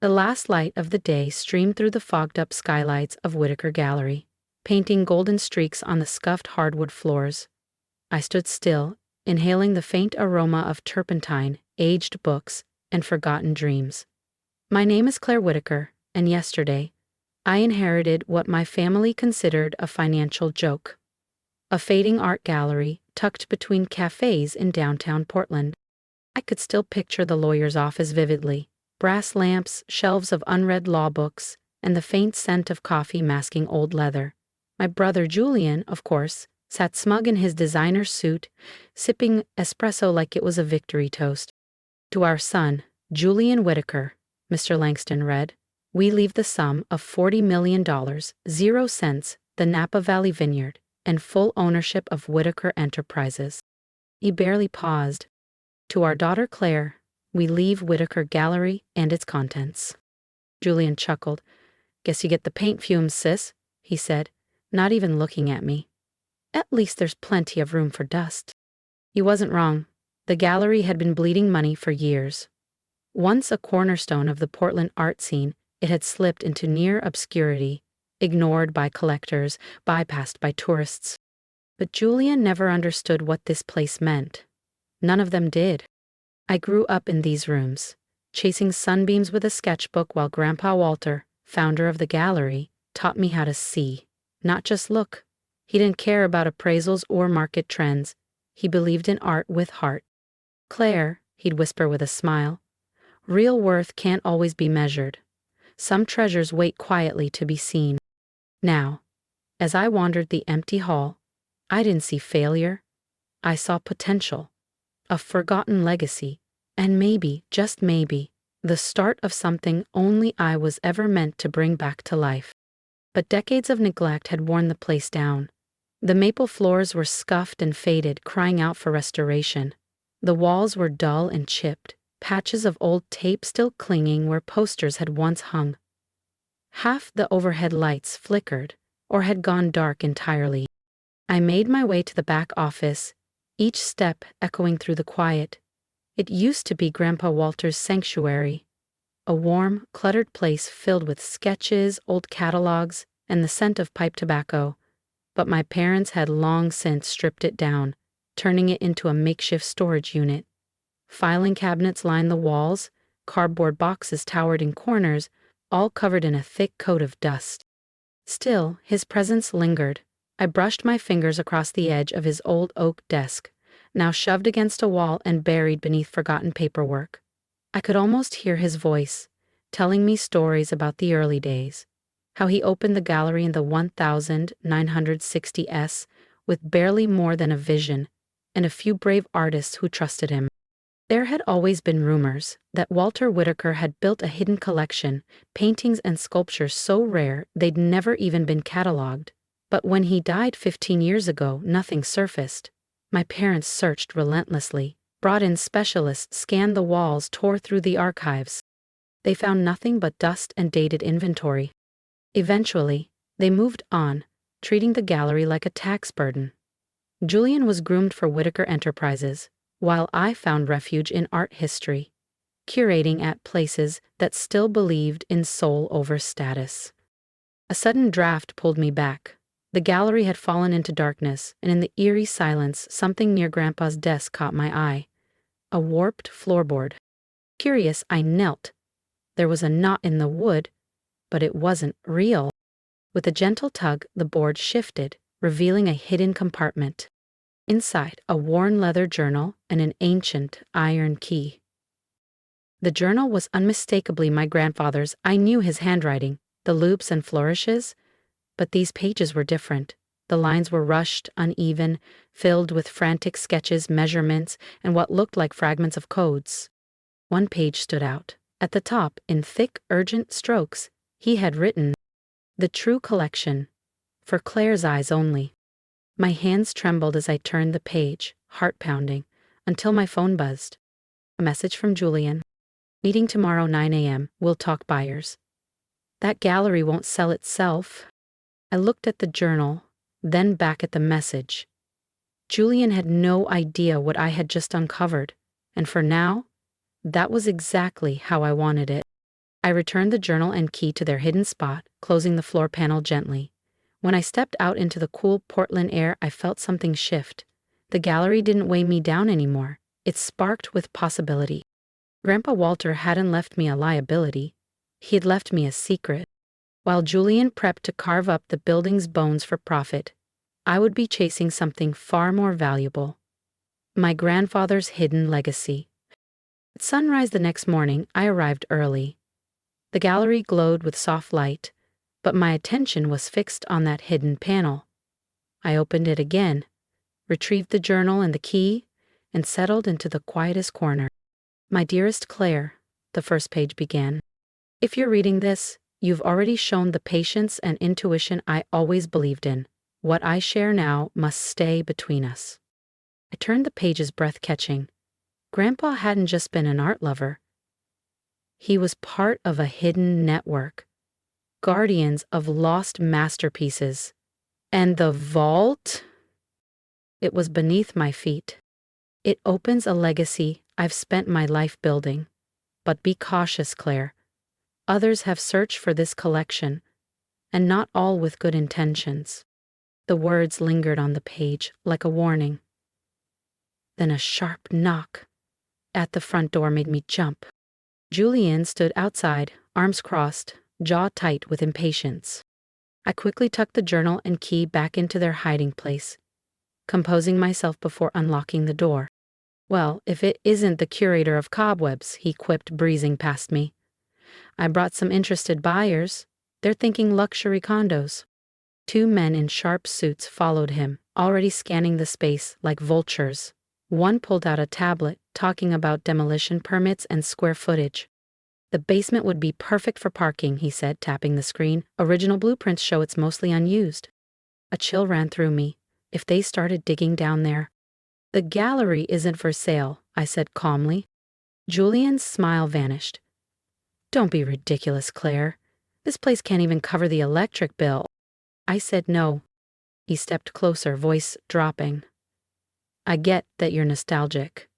The last light of the day streamed through the fogged-up skylights of Whitaker Gallery, painting golden streaks on the scuffed hardwood floors. I stood still, inhaling the faint aroma of turpentine, aged books, and forgotten dreams. My name is Claire Whitaker, and yesterday, I inherited what my family considered a financial joke. A fading art gallery tucked between cafés in downtown Portland. I could still picture the lawyer's office vividly. Brass lamps, shelves of unread law books, and the faint scent of coffee masking old leather. My brother Julian, of course, sat smug in his designer suit, sipping espresso like it was a victory toast. To our son, Julian Whitaker, Mr. Langston read, we leave the sum of $40 million, 0 cents, the Napa Valley vineyard, and full ownership of Whitaker Enterprises. He barely paused. To our daughter Claire, we leave Whitaker Gallery and its contents. Julian chuckled. Guess you get the paint fumes, sis, he said, not even looking at me. At least there's plenty of room for dust. He wasn't wrong. The gallery had been bleeding money for years. Once a cornerstone of the Portland art scene, it had slipped into near obscurity, ignored by collectors, bypassed by tourists. But Julian never understood what this place meant. None of them did. I grew up in these rooms, chasing sunbeams with a sketchbook while Grandpa Walter, founder of the gallery, taught me how to see, not just look. He didn't care about appraisals or market trends. He believed in art with heart. Claire, he'd whisper with a smile, real worth can't always be measured. Some treasures wait quietly to be seen. Now, as I wandered the empty hall, I didn't see failure. I saw potential, a forgotten legacy, and maybe, just maybe, the start of something only I was ever meant to bring back to life. But decades of neglect had worn the place down. The maple floors were scuffed and faded, crying out for restoration. The walls were dull and chipped, patches of old tape still clinging where posters had once hung. Half the overhead lights flickered, or had gone dark entirely. I made my way to the back office, each step echoing through the quiet. It used to be Grandpa Walter's sanctuary, a warm, cluttered place filled with sketches, old catalogs, and the scent of pipe tobacco. But my parents had long since stripped it down, turning it into a makeshift storage unit. Filing cabinets lined the walls, cardboard boxes towered in corners, all covered in a thick coat of dust. Still, his presence lingered. I brushed my fingers across the edge of his old oak desk, now shoved against a wall and buried beneath forgotten paperwork. I could almost hear his voice, telling me stories about the early days, how he opened the gallery in the 1960s with barely more than a vision and a few brave artists who trusted him. There had always been rumors that Walter Whitaker had built a hidden collection, paintings and sculptures so rare they'd never even been cataloged. But when he died 15 years ago, nothing surfaced. My parents searched relentlessly, brought in specialists, scanned the walls, tore through the archives. They found nothing but dust and dated inventory. Eventually, they moved on, treating the gallery like a tax burden. Julian was groomed for Whitaker Enterprises, while I found refuge in art history, curating at places that still believed in soul over status. A sudden draft pulled me back. The gallery had fallen into darkness, and in the eerie silence, something near Grandpa's desk caught my eye. A warped floorboard. Curious, I knelt. There was a knot in the wood, but it wasn't real. With a gentle tug, the board shifted, revealing a hidden compartment. Inside, a worn leather journal and an ancient iron key. The journal was unmistakably my grandfather's. I knew his handwriting, the loops and flourishes, but these pages were different. The lines were rushed, uneven, filled with frantic sketches, measurements, and what looked like fragments of codes. One page stood out. At the top, in thick, urgent strokes, he had written, "The True Collection, for Claire's eyes only." My hands trembled as I turned the page, heart pounding, until my phone buzzed. A message from Julian. "Meeting tomorrow 9 a.m. We'll talk buyers." That gallery won't sell itself. I looked at the journal, then back at the message. Julian had no idea what I had just uncovered, and for now, that was exactly how I wanted it. I returned the journal and key to their hidden spot, closing the floor panel gently. When I stepped out into the cool Portland air, I felt something shift. The gallery didn't weigh me down anymore. It sparked with possibility. Grandpa Walter hadn't left me a liability. He had left me a secret. While Julian prepped to carve up the building's bones for profit, I would be chasing something far more valuable. My grandfather's hidden legacy. At sunrise the next morning, I arrived early. The gallery glowed with soft light, but my attention was fixed on that hidden panel. I opened it again, retrieved the journal and the key, and settled into the quietest corner. My dearest Claire, the first page began. If you're reading this, you've already shown the patience and intuition I always believed in. What I share now must stay between us. I turned the pages breath-catching. Grandpa hadn't just been an art lover. He was part of a hidden network, guardians of lost masterpieces. And the vault? It was beneath my feet. It opens a legacy I've spent my life building. But be cautious, Claire. Others have searched for this collection, and not all with good intentions. The words lingered on the page like a warning. Then a sharp knock at the front door made me jump. Julian stood outside, arms crossed, jaw tight with impatience. I quickly tucked the journal and key back into their hiding place, composing myself before unlocking the door. Well, if it isn't the curator of cobwebs, he quipped, breezing past me. I brought some interested buyers. They're thinking luxury condos. 2 men in sharp suits followed him, already scanning the space like vultures. One pulled out a tablet, talking about demolition permits and square footage. The basement would be perfect for parking, he said, tapping the screen. Original blueprints show it's mostly unused. A chill ran through me. If they started digging down there. The gallery isn't for sale, I said calmly. Julian's smile vanished. Don't be ridiculous, Claire. This place can't even cover the electric bill. I said no. He stepped closer, voice dropping. I get that you're nostalgic.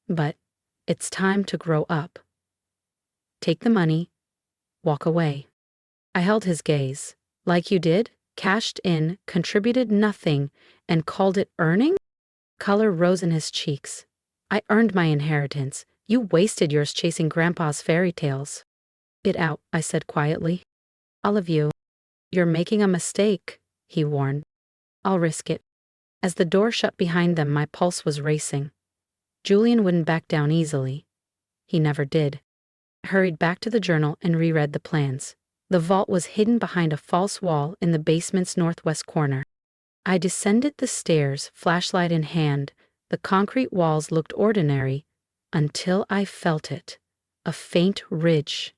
But it's time to grow up. Take the money, walk away. I held his gaze. Like you did, cashed in, contributed nothing, and called it earning? Color rose in his cheeks. I earned my inheritance. You wasted yours chasing Grandpa's fairy tales. It out, I said quietly. All of you. You're making a mistake, he warned. I'll risk it. As the door shut behind them, my pulse was racing. Julian wouldn't back down easily. He never did. I hurried back to the journal and reread the plans. The vault was hidden behind a false wall in the basement's northwest corner. I descended the stairs, flashlight in hand. The concrete walls looked ordinary until I felt it. A faint ridge.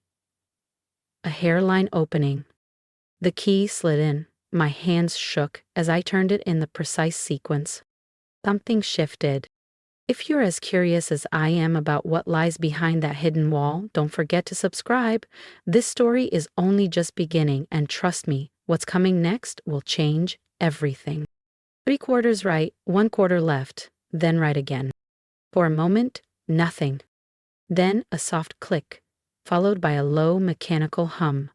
A hairline opening. The key slid in. My hands shook as I turned it in the precise sequence. Something shifted. If you're as curious as I am about what lies behind that hidden wall, don't forget to subscribe. This story is only just beginning, and trust me, what's coming next will change everything. 3/4 right, 1/4 left, then right again. For a moment, nothing. Then a soft click, followed by a low mechanical hum.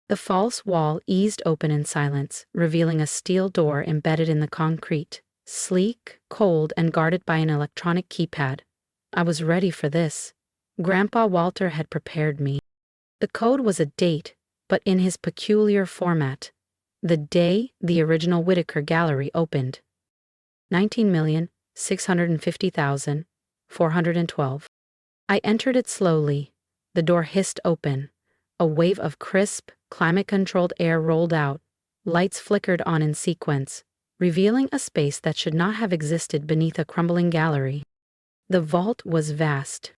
The false wall eased open in silence, revealing a steel door embedded in the concrete, sleek, cold, and guarded by an electronic keypad. I was ready for this. Grandpa Walter had prepared me. The code was a date, but in his peculiar format. The day the original Whitaker Gallery opened. 19,650,412. I entered it slowly. The door hissed open. A wave of crisp, climate-controlled air rolled out. Lights flickered on in sequence, revealing a space that should not have existed beneath a crumbling gallery. The vault was vast.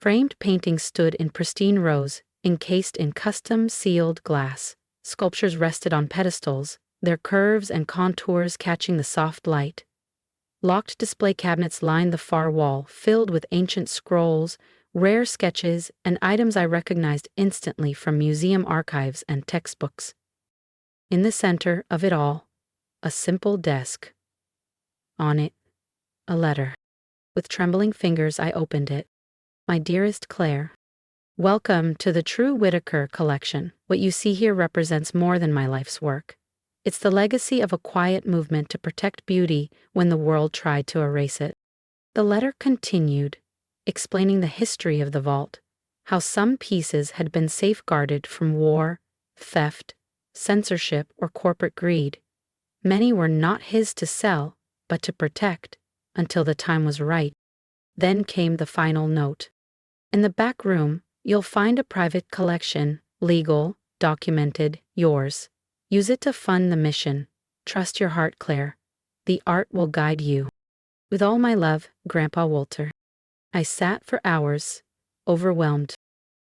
Framed paintings stood in pristine rows, encased in custom-sealed glass. Sculptures rested on pedestals, their curves and contours catching the soft light. Locked display cabinets lined the far wall, filled with ancient scrolls, rare sketches, and items I recognized instantly from museum archives and textbooks. In the center of it all, a simple desk. On it, a letter. With trembling fingers, I opened it. My dearest Claire. Welcome to the true Whitaker collection. What you see here represents more than my life's work. It's the legacy of a quiet movement to protect beauty when the world tried to erase it. The letter continued, explaining the history of the vault, how some pieces had been safeguarded from war, theft, censorship, or corporate greed. Many were not his to sell, but to protect, until the time was right. Then came the final note. In the back room, you'll find a private collection, legal, documented, yours. Use it to fund the mission. Trust your heart, Claire. The art will guide you. With all my love, Grandpa Walter. I sat for hours, overwhelmed.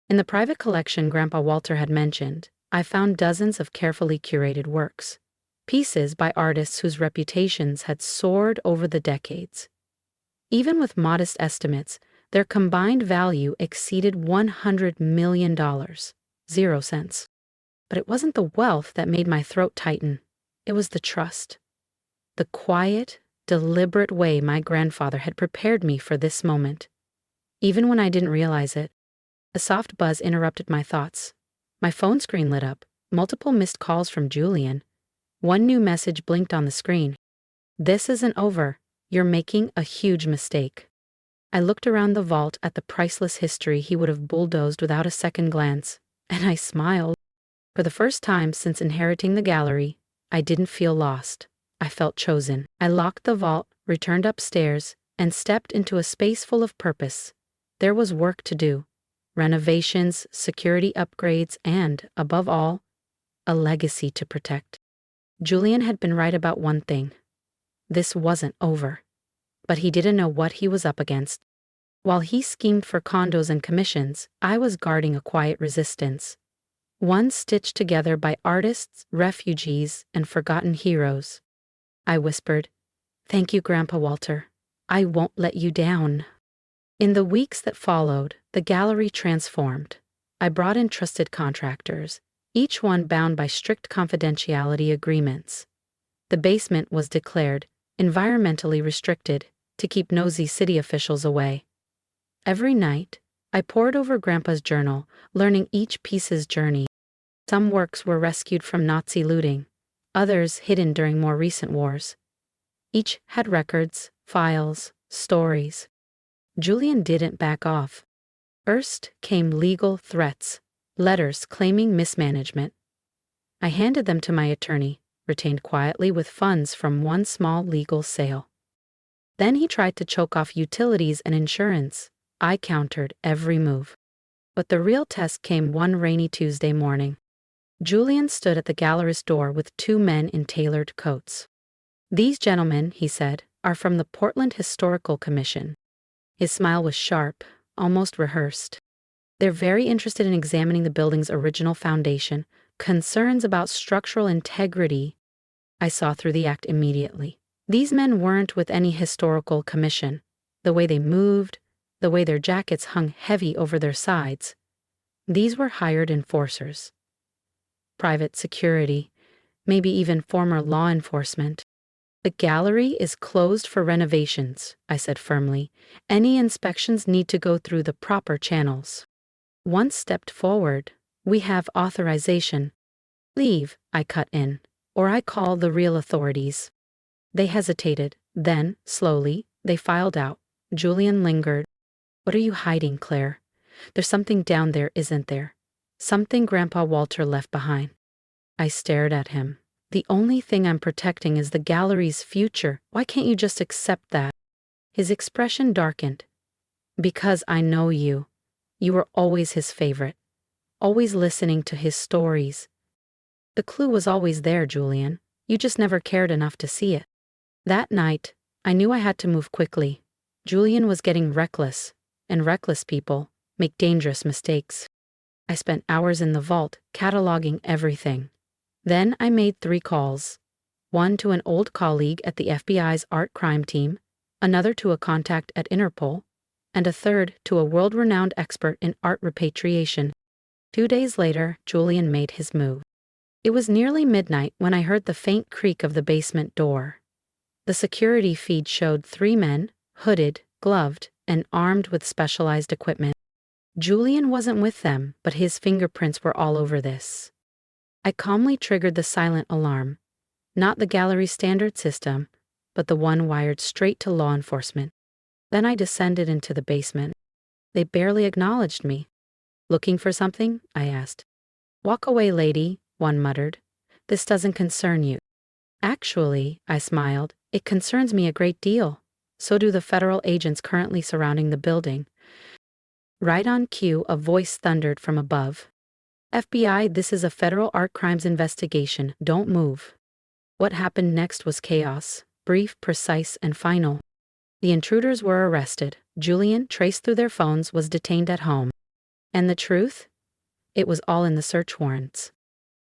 In the private collection Grandpa Walter had mentioned, I found dozens of carefully curated works, pieces by artists whose reputations had soared over the decades. Even with modest estimates, their combined value exceeded $100 million, 0 cents. But it wasn't the wealth that made my throat tighten. It was the trust. The quiet, deliberate way my grandfather had prepared me for this moment. Even when I didn't realize it, a soft buzz interrupted my thoughts. My phone screen lit up, multiple missed calls from Julian. One new message blinked on the screen. "This isn't over. You're making a huge mistake." I looked around the vault at the priceless history he would have bulldozed without a second glance, and I smiled. For the first time since inheriting the gallery, I didn't feel lost. I felt chosen. I locked the vault, returned upstairs, and stepped into a space full of purpose. There was work to do. Renovations, security upgrades, and, above all, a legacy to protect. Julian had been right about one thing. This wasn't over. But he didn't know what he was up against. While he schemed for condos and commissions, I was guarding a quiet resistance. One stitched together by artists, refugees, and forgotten heroes. I whispered, "Thank you, Grandpa Walter. I won't let you down." In the weeks that followed, the gallery transformed. I brought in trusted contractors, each one bound by strict confidentiality agreements. The basement was declared environmentally restricted to keep nosy city officials away. Every night, I pored over Grandpa's journal, learning each piece's journey. Some works were rescued from Nazi looting, others hidden during more recent wars. Each had records, files, stories. Julian didn't back off. First came legal threats, letters claiming mismanagement. I handed them to my attorney, retained quietly with funds from one small legal sale. Then he tried to choke off utilities and insurance. I countered every move. But the real test came one rainy Tuesday morning. Julian stood at the gallery's door with two men in tailored coats. "These gentlemen," he said, "are from the Portland Historical Commission." His smile was sharp, almost rehearsed. "They're very interested in examining the building's original foundation, concerns about structural integrity." I saw through the act immediately. These men weren't with any historical commission. The way they moved, the way their jackets hung heavy over their sides. These were hired enforcers. Private security, maybe even former law enforcement. "The gallery is closed for renovations," I said firmly. "Any inspections need to go through the proper channels." One stepped forward. "We have authorization." "Leave," I cut in, "or I call the real authorities." They hesitated. Then, slowly, they filed out. Julian lingered. "What are you hiding, Claire? There's something down there, isn't there? Something Grandpa Walter left behind." I stared at him. "The only thing I'm protecting is the gallery's future. Why can't you just accept that?" His expression darkened. "Because I know you. You were always his favorite. Always listening to his stories. The clue was always there, Julian. You just never cared enough to see it." That night, I knew I had to move quickly. Julian was getting reckless, and reckless people make dangerous mistakes. I spent hours in the vault, cataloging everything. Then I made 3 calls. One to an old colleague at the FBI's art crime team, another to a contact at Interpol, and a third to a world-renowned expert in art repatriation. 2 days later, Julian made his move. It was nearly midnight when I heard the faint creak of the basement door. The security feed showed 3 men, hooded, gloved, and armed with specialized equipment. Julian wasn't with them, but his fingerprints were all over this. I calmly triggered the silent alarm, not the gallery's standard system, but the one wired straight to law enforcement. Then I descended into the basement. They barely acknowledged me. "Looking for something?" I asked. "Walk away, lady," one muttered. "This doesn't concern you." "Actually," I smiled, "it concerns me a great deal. So do the federal agents currently surrounding the building." Right on cue, a voice thundered from above. "FBI, this is a federal art crimes investigation. Don't move." What happened next was chaos, brief, precise, and final. The intruders were arrested. Julian, traced through their phones, was detained at home. And the truth? It was all in the search warrants.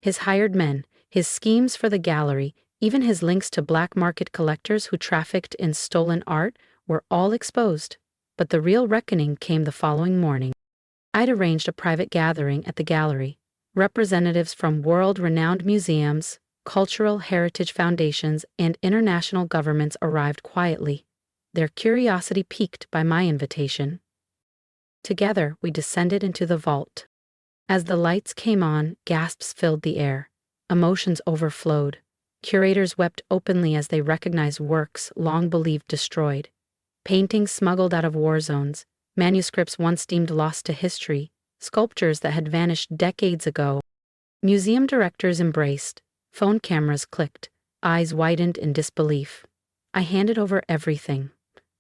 His hired men, his schemes for the gallery, even his links to black market collectors who trafficked in stolen art were all exposed. But the real reckoning came the following morning. I'd arranged a private gathering at the gallery. Representatives from world-renowned museums, cultural heritage foundations, and international governments arrived quietly, their curiosity piqued by my invitation. Together, we descended into the vault. As the lights came on, gasps filled the air. Emotions overflowed. Curators wept openly as they recognized works long believed destroyed. Paintings smuggled out of war zones, manuscripts once deemed lost to history, sculptures that had vanished decades ago. Museum directors embraced. Phone cameras clicked. Eyes widened in disbelief. I handed over everything.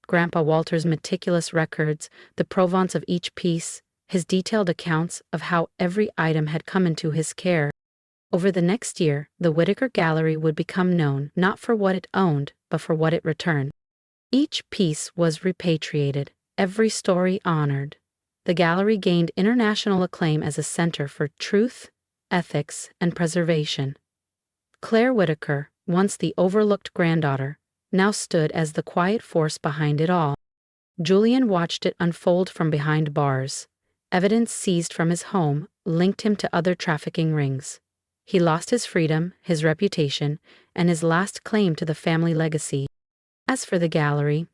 Grandpa Walter's meticulous records, the provenance of each piece, his detailed accounts of how every item had come into his care. Over the next year, the Whitaker Gallery would become known not for what it owned, but for what it returned. Each piece was repatriated, every story honored. The gallery gained international acclaim as a center for truth, ethics, and preservation. Claire Whitaker, once the overlooked granddaughter, now stood as the quiet force behind it all. Julian watched it unfold from behind bars. Evidence seized from his home linked him to other trafficking rings. He lost his freedom, his reputation, and his last claim to the family legacy. As for the gallery,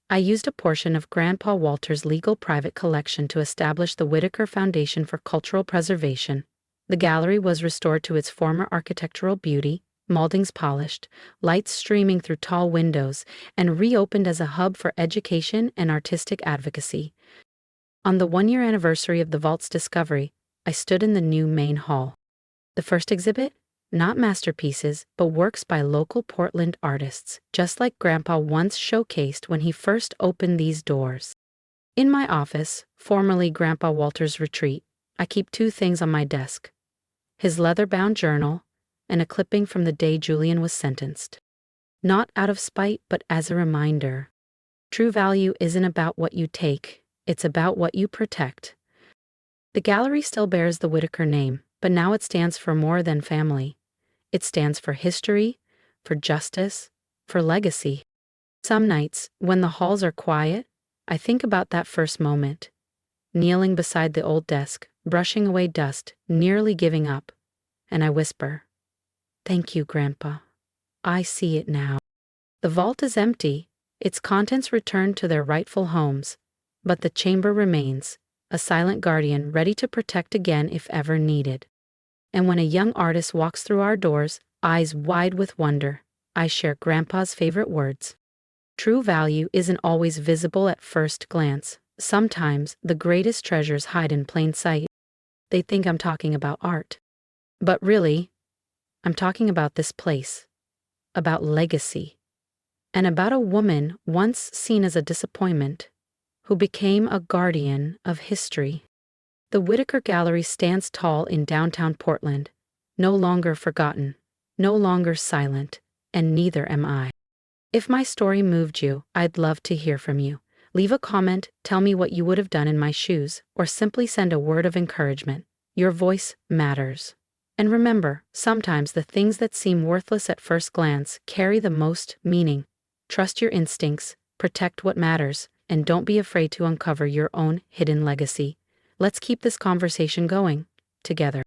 I used a portion of Grandpa Walter's legal private collection to establish the Whitaker Foundation for Cultural Preservation. The gallery was restored to its former architectural beauty, moldings polished, lights streaming through tall windows, and reopened as a hub for education and artistic advocacy. On the one-year anniversary of the vault's discovery, I stood in the new main hall. The first exhibit? Not masterpieces, but works by local Portland artists, just like Grandpa once showcased when he first opened these doors. In my office, formerly Grandpa Walter's retreat, I keep two things on my desk: his leather-bound journal and a clipping from the day Julian was sentenced. Not out of spite, but as a reminder. True value isn't about what you take, it's about what you protect. The gallery still bears the Whitaker name, but now it stands for more than family. It stands for history, for justice, for legacy. Some nights, when the halls are quiet, I think about that first moment. Kneeling beside the old desk, brushing away dust, nearly giving up, and I whisper, "Thank you, Grandpa. I see it now." The vault is empty, its contents returned to their rightful homes, but the chamber remains, a silent guardian ready to protect again if ever needed. And when a young artist walks through our doors, eyes wide with wonder, I share Grandpa's favorite words. True value isn't always visible at first glance. Sometimes the greatest treasures hide in plain sight. They think I'm talking about art. But really, I'm talking about this place, about legacy, and about a woman once seen as a disappointment, who became a guardian of history. The Whitaker Gallery stands tall in downtown Portland, no longer forgotten, no longer silent, and neither am I. If my story moved you, I'd love to hear from you. Leave a comment, tell me what you would have done in my shoes, or simply send a word of encouragement. Your voice matters. And remember, sometimes the things that seem worthless at first glance carry the most meaning. Trust your instincts, protect what matters, and don't be afraid to uncover your own hidden legacy. Let's keep this conversation going, together.